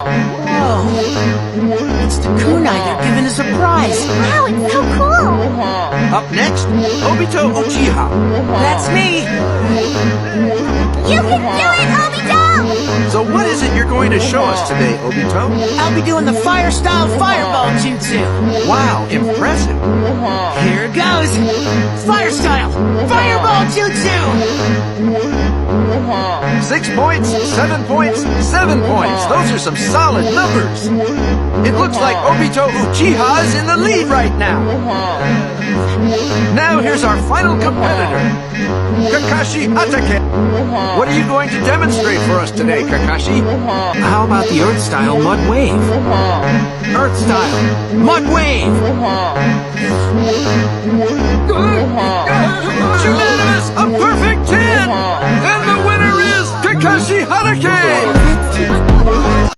Whoa. It's the kunai. They're giving us a prize. Wow, it's so cool! Up next, Obito Uchiha. That's me. You can do it, Obito! So what is it you're going to show us today, Obito? I'll be doing the fire-style fireball jutsu. Wow, impressive. Here it goes. Fire-style fireball jutsu. 6 points, 7 points, 7 points. Those are some solid numbers. It looks like Obito Uchiha is in the lead right now. Now here's our final competitor, Kakashi Hatake. What are you going to demonstrate for us today, Kakashi? How about the Earth style mud wave? Earth style mud wave! Unanimous, a perfect 10! And the winner is Kakashi Hatake!